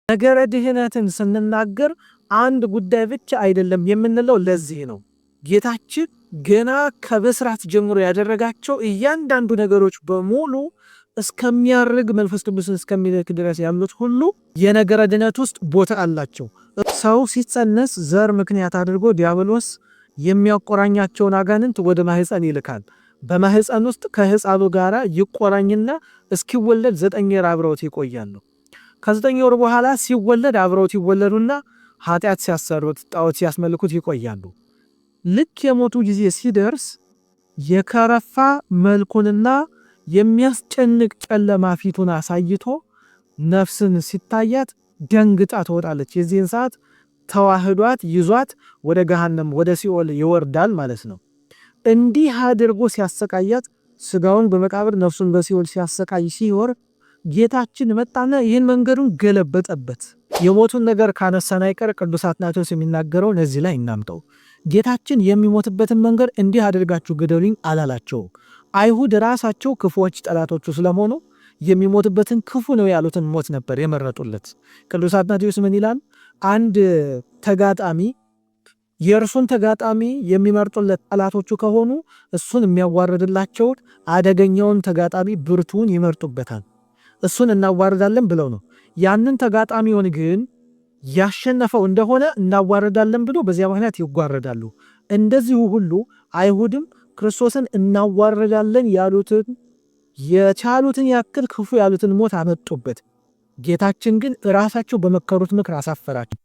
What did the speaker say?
ነገረ ድህነትን ስንናገር አንድ ጉዳይ ብቻ አይደለም የምንለው ለዚህ ነው። ጌታችን ገና ከብስራት ጀምሮ ያደረጋቸው እያንዳንዱ ነገሮች በሙሉ እስከሚያርግ መንፈስ ቅዱስን እስከሚልክ ድረስ ያሉት ሁሉ የነገረ ድህነት ውስጥ ቦታ አላቸው። ሰው ሲጸነስ ዘር ምክንያት አድርጎ ዲያብሎስ የሚያቆራኛቸውን አጋንንት ወደ ማህፀን ይልካል። በማህፀን ውስጥ ከህፃኑ ጋራ ይቆራኝና እስኪወለድ 9 ወር አብረውት ይቆያሉ። ከ9 ወር በኋላ ሲወለድ አብረውት ይወለዱና ኃጢአት ሲያሰሩት ጣዖት ሲያስመልኩት ይቆያሉ። ልክ የሞቱ ጊዜ ሲደርስ የከረፋ መልኩንና የሚያስጨንቅ ጨለማ ፊቱን አሳይቶ ነፍስን ሲታያት ደንግጣ ትወጣለች። የዚህን ሰዓት ተዋህዷት ይዟት ወደ ገሃነም ወደ ሲኦል ይወርዳል ማለት ነው። እንዲህ አድርጎ ሲያሰቃያት ስጋውን በመቃብር ነፍሱን በሲኦል ሲያሰቃይ ሲወር ጌታችን መጣና ይህን መንገዱን ገለበጠበት። የሞቱን ነገር ካነሳን አይቀር ቅዱስ አትናቴዎስ የሚናገረው እዚህ ላይ እናምጠው። ጌታችን የሚሞትበትን መንገድ እንዲህ አድርጋችሁ ግደሉኝ አላላቸው። አይሁድ ራሳቸው ክፉዎች ጠላቶቹ ስለሆኑ የሚሞትበትን ክፉ ነው ያሉትን ሞት ነበር የመረጡለት። ቅዱስ አትናቴዎስ ምን ይላል? አንድ ተጋጣሚ የእርሱን ተጋጣሚ የሚመርጡለት ጠላቶቹ ከሆኑ እሱን የሚያዋርድላቸውን አደገኛውን ተጋጣሚ ብርቱን ይመርጡበታል። እሱን እናዋርዳለን ብለው ነው። ያንን ተጋጣሚውን ግን ያሸነፈው እንደሆነ እናዋርዳለን ብሎ በዚያ ምክንያት ይጓረዳሉ። እንደዚሁ ሁሉ አይሁድም ክርስቶስን እናዋርዳለን ያሉትን የቻሉትን ያክል ክፉ ያሉትን ሞት አመጡበት። ጌታችን ግን ራሳቸው በመከሩት ምክር አሳፈራቸው።